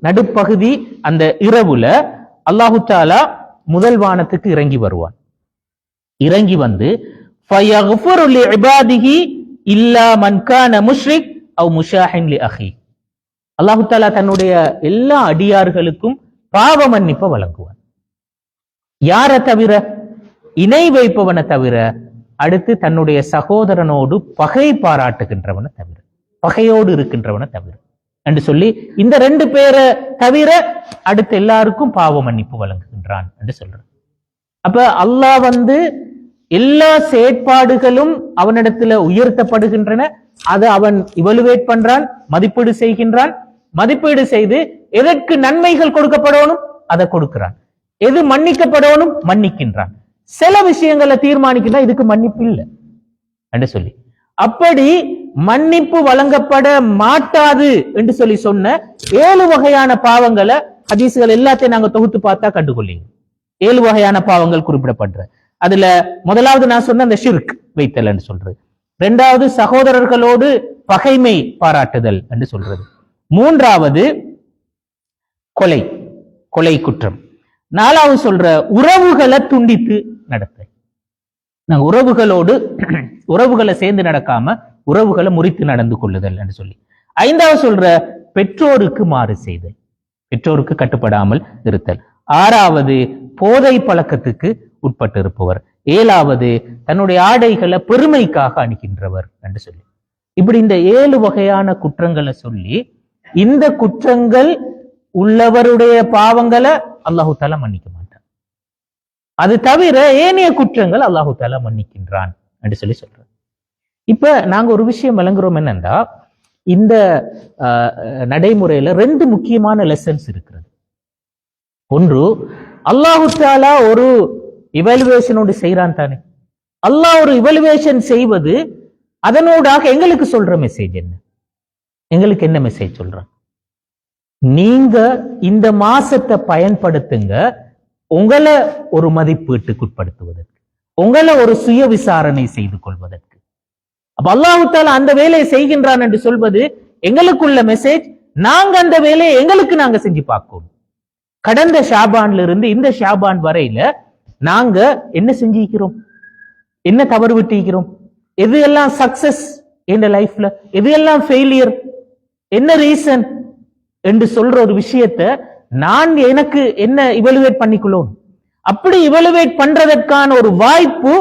நடுப்பகுதி அந்த இரவுல அல்லாஹு தஆலா முதல் வானத்துக்கு இறங்கி வருவான். இறங்கி வந்து ஃபயக்ஃபிரு லிஇபாதிஹி இல்லா மன் கான முஷ்ரிக் அவ் முஷாஹின் லிஅஹி. அல்லாஹு தஆலா தன்னுடைய எல்லா அடியார்களுக்கும் பாவ மன்னிப்பை வழங்குவான். யார தவிர? இணை வைப்பவனை தவிர, அடுத்து தன்னுடைய சகோதரனோடு பகை பாராட்டுகின்றவனை தவிர, பகையோடு இருக்கின்றவனை தவிர என்று சொல்லி இந்த 2 பேரை தவிர அடுத்து எல்லாருக்கும் பாவ மன்னிப்பு வழங்குகின்றான் என்று சொல்றான். அப்ப அல்லாஹ் எல்லா செயற்பாடுகளும் அவனிடத்துல உயர்த்தப்படுகின்றன. அதை அவன் இவலுவேட் பண்றான், மதிப்பீடு செய்கின்றான். மதிப்பீடு செய்து எதற்கு நன்மைகள் கொடுக்கப்படணும் அதை கொடுக்கிறான், எது மன்னிக்கப்படணும் மன்னிக்கின்றான். சில விஷயங்களை தீர்மானிக்கின்றா இதுக்கு மன்னிப்பு இல்லை என்று சொல்லி, அப்படி மன்னிப்பு வழங்கப்பட மாட்டாது என்று சொல்லி சொன்ன 7 வகையான பாவங்களை ஹதீஸ்கள் எல்லாத்தையும் நாங்க தொகுத்து பார்த்தா கண்டுகொள்ளீங்க. 7 வகையான பாவங்கள் குறிப்பிடப்படுற. அதுல முதலாவது நான் சொன்ன அந்த ஷிர்க் வைத்தல் என்று சொல்றது, 2வது சகோதரர்களோடு பகைமை பாராட்டுதல் என்று சொல்றது, 3வது கொலை குற்றம், 4வது சொல்ற உறவுகளை துண்டித்து நடத்தல். நாங்க உறவுகளை சேர்ந்து நடக்காம உறவுகளை முறித்து நடந்து கொள்ளுதல் என்று சொல்லி, 5வது சொல்ற பெற்றோருக்கு மாறு செய்தல், பெற்றோருக்கு கட்டுப்படாமல் இருத்தல், 6வது போதை பழக்கத்துக்கு உட்பட்டு இருப்பவர், 7வது தன்னுடைய ஆடைகளை பெருமைக்காக அணிகின்றவர் என்று சொல்லி, இப்படி இந்த 7 வகையான குற்றங்களை சொல்லி இந்த குற்றங்கள் உள்ளவருடைய பாவங்களை அல்லாஹு தஆலா மன்னிக்க மாட்டான். அது தவிர ஏனைய குற்றங்கள் அல்லாஹு தஆலா மன்னிக்கின்றான் என்று சொல்லி சொல்றார். இப்ப நாங்க ஒரு விஷயம் விளங்குறோம் என்னன்னா, இந்த நடைமுறையில 2 முக்கியமான லெசன்ஸ் இருக்கிறது. ஒன்று, அல்லாஹு தஆலா ஒரு இவாலுவேஷனோடு செய்யறான் தானே. அல்லாஹ் ஒரு இவாலுவேஷன் செய்வது அதனோடாக எங்களுக்கு சொல்ற மெசேஜ் என்ன? எங்களுக்கு என்ன மெசேஜ் சொல்றான்? நீங்க இந்த மாசத்தை பயன்படுத்துங்க உங்களை ஒரு மதிப்பீட்டுக்கு உட்படுத்துவதற்கு, உங்களை ஒரு சுய விசாரணை செய்து கொள்வதற்கு. அப்ப அல்லாஹு தஆலா அந்த வேலையை செய்கின்றான் என்று சொல்வது எங்களுக்குள்ள மெசேஜ். நாங்க அந்த வேலையை எங்களுக்கு நாங்க செஞ்சு பார்க்கணும். கடந்த ஷாபான்ல இருந்து இந்த ஷாபான் வரையில நாங்க என்ன செஞ்சிருக்கிறோம், என்ன தவறு விட்டிருக்கிறோம், எது எல்லாம் சக்சஸ் என்ற லைஃப்ல, எது எல்லாம் ஃபெயிலியர், என்ன ரீசன் என்று சொல்ற ஒரு விஷயத்தை நான் எனக்கு என்ன இவலுவேட் பண்ணிக்கொள்ளும். அப்படி இவலுவேட் பண்றதற்கான ஒரு வாய்ப்பு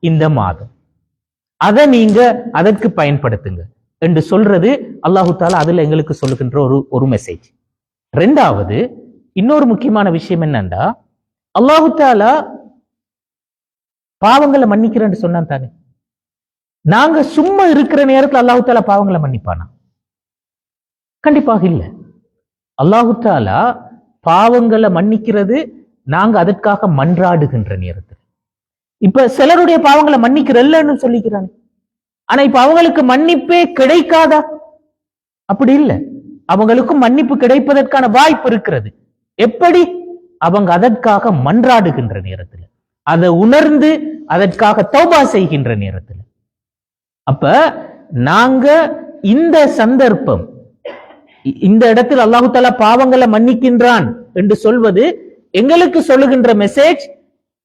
இந்த மாதம், அதை நீங்க அதற்கு பயன்படுத்துங்க என்று சொல்றது அல்லாஹு தஆலா அதுல எங்களுக்கு சொல்லுகின்ற ஒரு மெசேஜ். 2வது இன்னொரு முக்கியமான விஷயம் என்னன்னா, அல்லாஹு தஆலா பாவங்களை மன்னிக்கிறேன்னு சொன்னான் தானே. நாங்க சும்மா இருக்கிற நேரத்தில் அல்லாஹு தஆலா பாவங்களை மன்னிப்பானா? கண்டிப்பாக இல்லை. அல்லாஹு தஆலா பாவங்களை மன்னிக்கிறது நாங்க அதற்காக மன்றாடுகின்ற நேரத்தில். இப்ப சிலருடைய பாவங்களை மன்னிக்கிறல்லன்னு சொல்லிக்கிறாங்க, ஆனா இப்ப அவங்களுக்கு மன்னிப்பே கிடைக்காதா? அப்படி இல்லை, அவங்களுக்கும் மன்னிப்பு கிடைப்பதற்கான வாய்ப்பு இருக்கிறது. எப்படி? அவங்க அதற்காக மன்றாடுகின்ற நேரத்தில், அதை உணர்ந்து அதற்காக தௌபா செய்கின்ற நேரத்தில். அப்ப நாங்க இந்த சந்தர்ப்பம், இந்த இடத்தில் அல்லாஹு தஆலா பாவங்களை மன்னிக்கின்றான் என்று சொல்வது எங்களுக்கு சொல்லுகின்ற மெசேஜ்,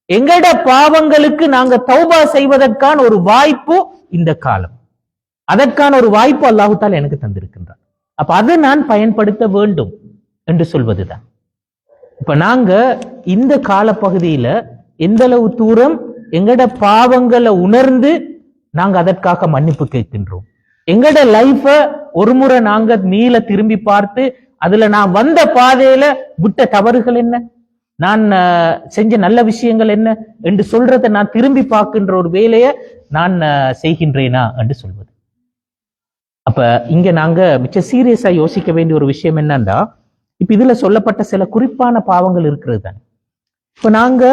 எங்கட பாவங்களுக்கு நாங்க தௌபா செய்வதற்கான ஒரு வாய்ப்பு இந்த காலம், அதற்கான ஒரு வாய்ப்பு அல்லாஹு தஆலா எனக்கு தந்திருக்கின்றான். அப்ப அதை நான் பயன்படுத்த வேண்டும் என்று சொல்வதுதான். இப்ப நாங்க இந்த காலப்பகுதியில எந்த அளவு தூரம் எங்கட பாவங்களை உணர்ந்து நாங்க அதற்காக மன்னிப்பு கேட்கின்றோம், எங்கட லைஃப ஒரு முறை நாங்க நீல திரும்பி பார்த்து அதுல நான் வந்த பாதையில விட்ட தவறுகள் என்ன, நான் செஞ்ச நல்ல விஷயங்கள் என்ன என்று சொல்றதை நான் திரும்பி பார்க்கின்ற ஒரு வேலையை நான் செய்கின்றேனா என்று சொல்வது. அப்ப இங்க நாங்க மிச்ச சீரியஸா யோசிக்க வேண்டிய ஒரு விஷயம் என்னன்னா, இப்ப இதுல சொல்லப்பட்ட சில குறிப்பான பாவங்கள் இருக்கிறது தானே. இப்ப நாங்க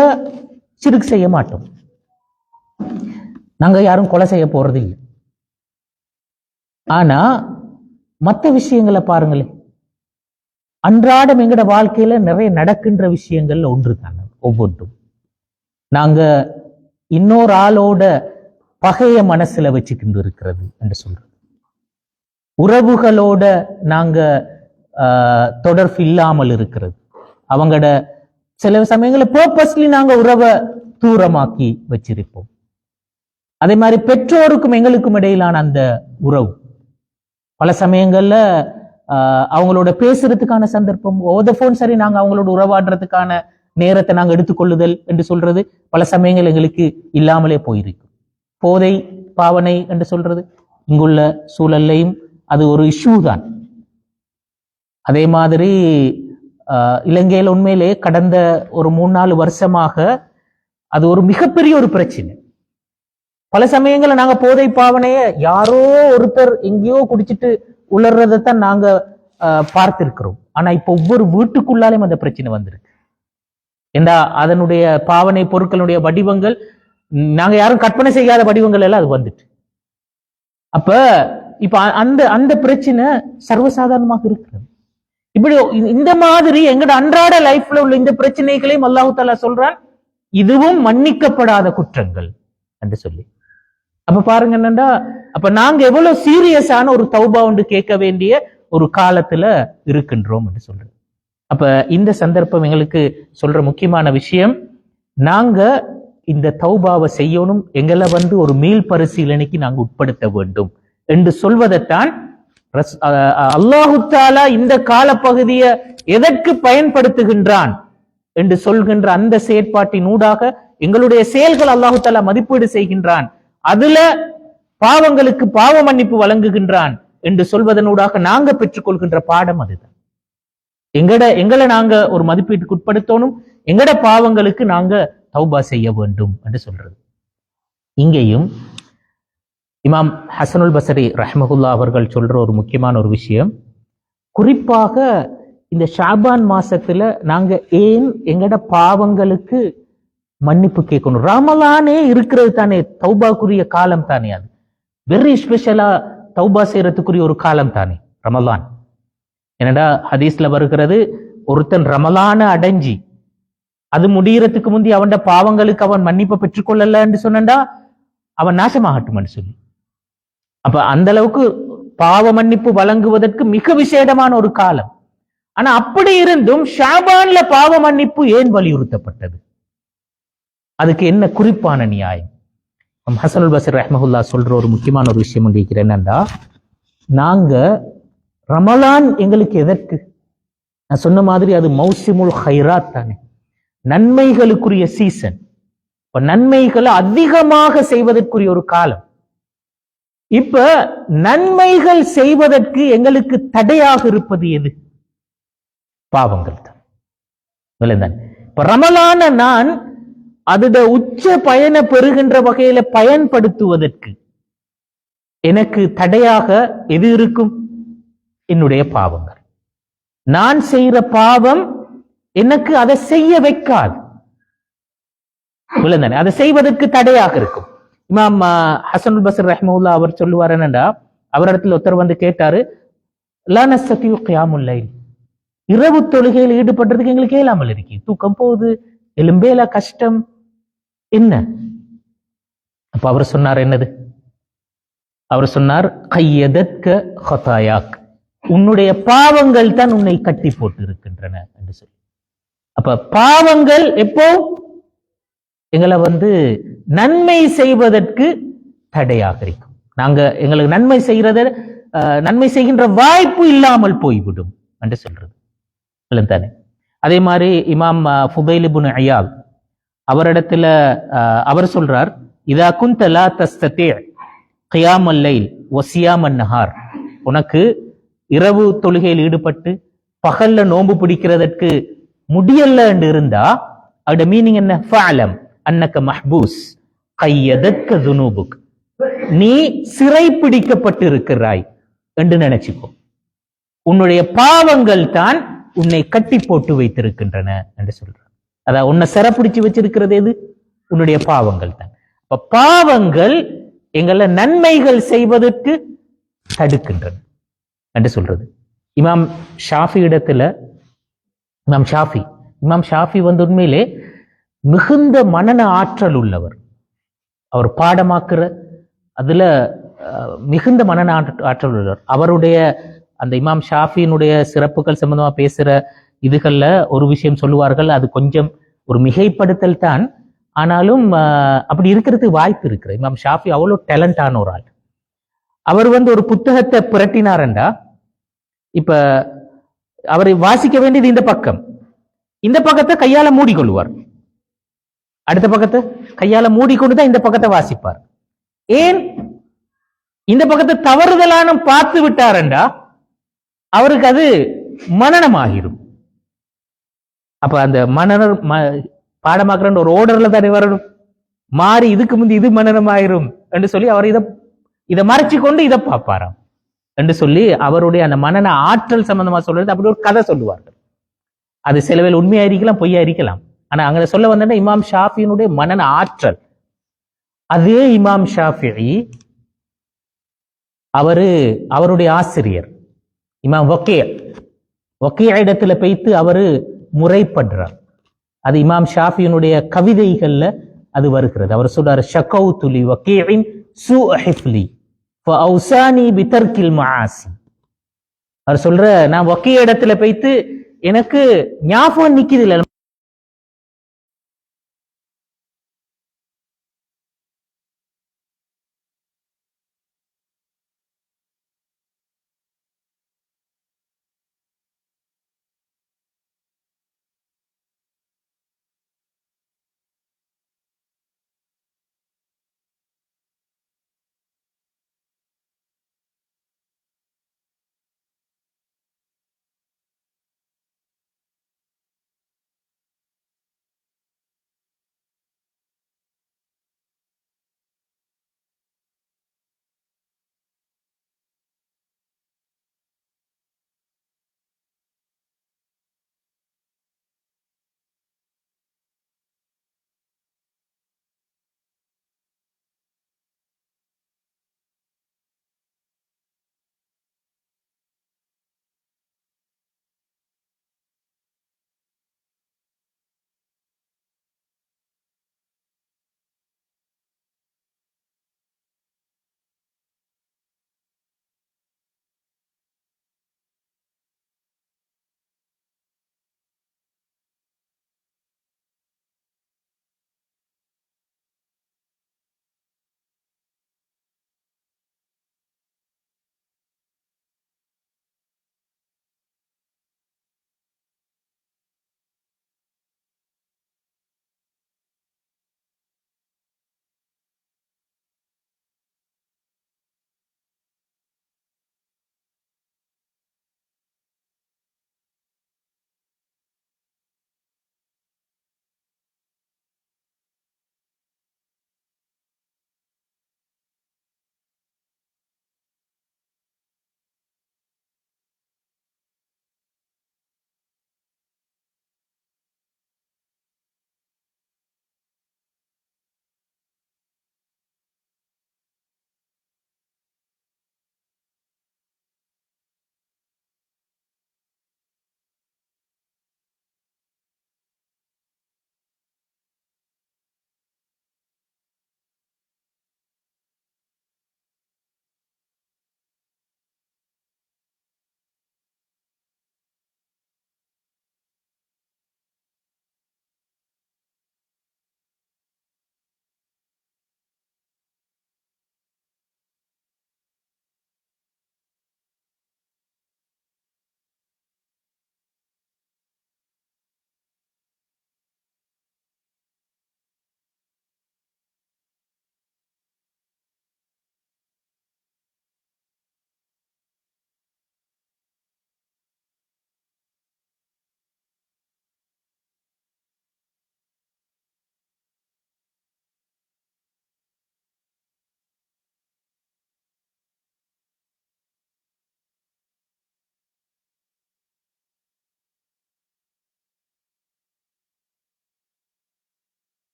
சிறுக்கு செய்ய மாட்டோம், நாங்க யாரும் கொலை செய்ய போறது இல்லை. ஆனா மற்ற விஷயங்களை பாருங்களேன், அன்றாடம் எங்கட வாழ்க்கையில நிறைய நடக்கின்ற விஷயங்கள் ஒன்று தானே ஒவ்வொன்றும். நாங்க இன்னொரு ஆளோட பகைய மனசுல வச்சுக்கிட்டு இருக்கிறது என்று சொல்றது, உறவுகளோட நாங்க தொடர்பு இல்லாமல் இருக்கிறது, அவங்களோட சில சமயங்களில் பர்பஸ்லி நாங்க உறவை தூரமாக்கி வச்சிருப்போம். அதே மாதிரி பெற்றோருக்கும் எங்களுக்கும் இடையிலான அந்த உறவு பல சமயங்கள்ல அவங்களோட பேசுறதுக்கான சந்தர்ப்பம், போன் சரி நாங்க அவங்களோட உறவாடுறதுக்கான நேரத்தை நாங்க எடுத்துக்கொள்ளுதல் என்று சொல்றது பல சமயங்கள் எங்களுக்கு இல்லாமலே போயிருக்கு. போதை பாவனை என்று சொல்றது இங்குள்ள சூழல்லையும் அது ஒரு இஷ்யூ தான். அதே மாதிரி இலங்கையில் உண்மையிலே கடந்த ஒரு 3-4 வருஷமாக அது ஒரு மிகப்பெரிய ஒரு பிரச்சனை. பல சமயங்கள்ல நாங்க போதை பாவனைய யாரோ ஒருத்தர் எங்கேயோ குடிச்சிட்டு உளர்றதைத்தான் நாங்க பார்த்திருக்கிறோம். ஆனா இப்ப ஒவ்வொரு வீட்டுக்குள்ளாலையும் அந்த பிரச்சனை வந்திருக்கு. ஏண்டா அதனுடைய பாவனை பொருட்களுடைய வடிவங்கள் நாங்க யாரும் கற்பனை செய்யாத வடிவங்கள் எல்லாம் அது வந்துட்டு. அப்ப இப்ப அந்த அந்த பிரச்சனை சர்வசாதாரணமாக இருக்கிறது. இப்படி இந்த மாதிரி எங்கட அன்றாட லைஃப்ல உள்ள இந்த பிரச்சனைகளையும் அல்லாஹ் தஆலா சொல்றான், இதுவும் மன்னிக்கப்படாத குற்றங்கள் என்று சொல்லி. அப்ப பாருங்க என்னண்டா, அப்ப நாங்க எவ்வளவு சீரியஸான ஒரு தௌபா ஒன்று கேட்க வேண்டிய ஒரு காலத்துல இருக்கின்றோம் என்று சொல்றது. அப்ப இந்த சந்தர்ப்பம் எங்களுக்கு சொல்ற முக்கியமான விஷயம், நாங்க இந்த தௌபாவை செய்யணும், எங்களை ஒரு மீள் பரிசீலனைக்கு நாங்க உட்படுத்த வேண்டும் என்று சொல்வதைத்தான் அல்லாஹு தஆலா இந்த காலப்பகுதியை எதற்கு பயன்படுத்துகின்றான் என்று சொல்கின்ற அந்த செயற்பாட்டின் ஊடாக எங்களுடைய செயல்கள் அல்லாஹு தஆலா மதிப்பீடு செய்கின்றான், அதுல பாவங்களுக்கு பாவ மன்னிப்பு வழங்குகின்றான் என்று சொல்வதனூடாக நாங்க பெற்றுக்கொள்கின்ற பாடம் அதுதான். எங்களை நாங்க ஒரு மதிப்பீட்டுக்கு உட்படுத்தணும், எங்கட பாவங்களுக்கு நாங்க தௌபா செய்ய வேண்டும் என்று சொல்றது. இங்கேயும் இமாம் ஹசனுல் பஸ்ரி ரஹ்மஹுல்லா அவர்கள் சொல்ற ஒரு முக்கியமான ஒரு விஷயம், குறிப்பாக இந்த ஷாபான் மாசத்துல நாங்க ஏன் எங்கட பாவங்களுக்கு மன்னிப்பு கேட்கணும். ரமலானே இருக்கிறது தானே தௌபாக்குரிய காலம் தானே, அது வெரி ஸ்பெஷலா தௌபா செய்யறதுக்குரிய ஒரு காலம் தானே ரமலான். என்னடா ஹதீஸ்ல வருகிறது, ஒருத்தன் ரமலான அடைஞ்சி அது முடியறதுக்கு முந்தி அவன் பாவங்களுக்கு அவன் மன்னிப்பை பெற்றுக்கொள்ளல என்று சொன்னா அவன் நாசமாகட்டும் சொல்லி. அப்ப அந்த அளவுக்கு பாவ மன்னிப்பு வழங்குவதற்கு மிக விசேடமான ஒரு காலம். ஆனா அப்படி இருந்தும் ஷாபான்ல பாவ மன்னிப்பு ஏன் வலியுறுத்தப்பட்டது? அதுக்கு என்ன குறிப்பான நியாயம்? ஹசனுல் பஸ்ரி ரஹ்மஹுல்லா சொல்ற ஒரு முக்கியமான ஒரு விஷயம் என்னன்னா, நாங்க ரமலான் எங்களுக்கு எதற்கு? நான் சொன்ன மாதிரி அது மௌசிமுல் ஹைராத் தானே, நன்மைகளுக்குரிய சீசன். நன்மைகளை அதிகமாக செய்வதற்குரிய ஒரு காலம். இப்ப நன்மைகள் செய்வதற்கு எங்களுக்கு தடையாக இருப்பது எது? பாவங்கள் தான். இப்ப ரமலான நான் அதோட உச்ச பயனை பெறுகின்ற வகையில பயன்படுத்துவதற்கு எனக்கு தடையாக எது இருக்கும்? என்னுடைய பாவங்கள். நான் செய்யற பாவம் எனக்கு அதை செய்ய வைக்காது, அதை செய்வதற்கு தடையாக இருக்கும். இமாம் ஹசனுல் பஸ்ரி ரஹ்மஹுல்லா அவர் சொல்லுவார் என்னடா, அவரிடத்துல ஒருத்தர் கேட்டாரு, லா நஸ்ததிஉ கியாமுல் லைல், இரவு தொழுகையில் ஈடுபடுறதுக்கு எங்களுக்கு இயலாமல் இருக்கு, தூக்கம் போகுது, எலும்பேல கஷ்டம் என்ன? அப்ப அவர் சொன்னார் என்னது? அவர் சொன்னார், கையதற்க ஹதாயாக், உன்னுடைய பாவங்கள் தான் உன்னை கட்டி போட்டு இருக்கின்றன என்று சொல்லி. அப்ப பாவங்கள் எப்போ எங்களை நன்மை செய்வதற்கு தடையாக இருக்கும். நாங்க எங்களுக்கு நன்மை செய்கின்ற வாய்ப்பு இல்லாமல் போய்விடும் என்று சொல்றது தானே. அதே மாதிரி இமாம் ஃபுதைல் இப்னு இயாத் அவரிடத்துல அவர் சொல்றார், இதா குன்த லா தஸ்ததி கியாமல் லைல் வ சியாமன் நஹார், உனக்கு இரவு தொழுகையில் ஈடுபட்டு பகல்ல நோன்பு பிடிக்கிறதற்கு முடியல என்று இருந்தா அதோட மீனிங் என்ன? ஃபஅலம் அன்னக மஹ்பூஸ் கையதக்க துனூபுக், நீ சிறை பிடிக்கப்பட்டிருக்கிறாய் என்று நினைச்சுக்கோ. உன்னுடைய பாவங்கள் தான் உன்னை கட்டி போட்டு வைத்திருக்கின்றன என்று சொல்ற. அதாவது உன்னை சிறைப்பிடிச்சு வச்சிருக்கிறது எது? உன்னுடைய பாவங்கள் தான். அப்ப பாவங்கள் எங்கள நன்மைகள் செய்வதற்கு தடுக்கின்றன என்று சொல்றது. இமாம் ஷாஃபி இடத்துல இமாம் ஷாஃபி வந்து உண்மையிலே மிகுந்த மனன ஆற்றல் உள்ளவர். அவர் பாடமாக்குற அதுல மிகுந்த மனன ஆற்றல் உள்ளவர். அவருடைய அந்த இமாம் ஷாஃபியினுடைய சிறப்புகள் சம்பந்தமா பேசுற இதுகள்ல ஒரு விஷயம் சொல்லுவார்கள், அது கொஞ்சம் ஒரு மிகைப்படுத்தல் தான், ஆனாலும் அப்படி இருக்கிறதுக்கு வாய்ப்பு இருக்கிற. இமாம் ஷாஃபி அவ்வளோ டேலண்டான ஒரு ஆள். அவர் வந்து ஒரு புத்தகத்தை புரட்டினாரண்டா, இப்ப அவரை வாசிக்க வேண்டியது இந்த பக்கத்தை கையால மூடிக்கொள்வார், அடுத்த பக்கத்தை கையால மூடிக்கொண்டுதான் இந்த பக்கத்தை வாசிப்பார். ஏன்? இந்த பக்கத்தை தவறுதலான பார்த்து விட்டாரண்டா அவருக்கு அது மனனமாகிரும். அப்ப அந்த மனனர் பாடமாக்குற ஒரு ஓர்டர்ல தானே வரணும், மாறி இதுக்கு முந்தி இது மனனமாயிரும் என்று சொல்லி அவர் இதை மறைச்சு கொண்டு இதை பார்ப்பாராம் என்று சொல்லி அவருடைய அந்த மனன ஆற்றல் சம்பந்தமா சொல்றது அப்படி ஒரு கதை சொல்லுவார்கள். அது சிலவேல் உண்மையா இருக்கலாம், பொய்யா இருக்கலாம். ஆனா அங்க சொல்ல வந்தா இமாம் ஷாஃபியினுடைய மனன ஆற்றல். அதே இமாம் ஷாஃபி அவருடைய ஆசிரியர் இமாம் வக்கீ இடத்துல போய்த்து அவரு முறைப்படுறார். அது இமாம் ஷாஃபியினுடைய கவிதைகள்ல அது வருகிறது. அவர் சொல்றாரு, ஷகௌதுலி வக்கீஇன் சூஅ ஹிஃப்லி ஃபஅவ்சானி பிதர்கில் மஆசி. அவர் சொல்ற, நான் வக்கீ இடத்துல போய்த்து எனக்கு ஞாபகம் நிக்குது இல்ல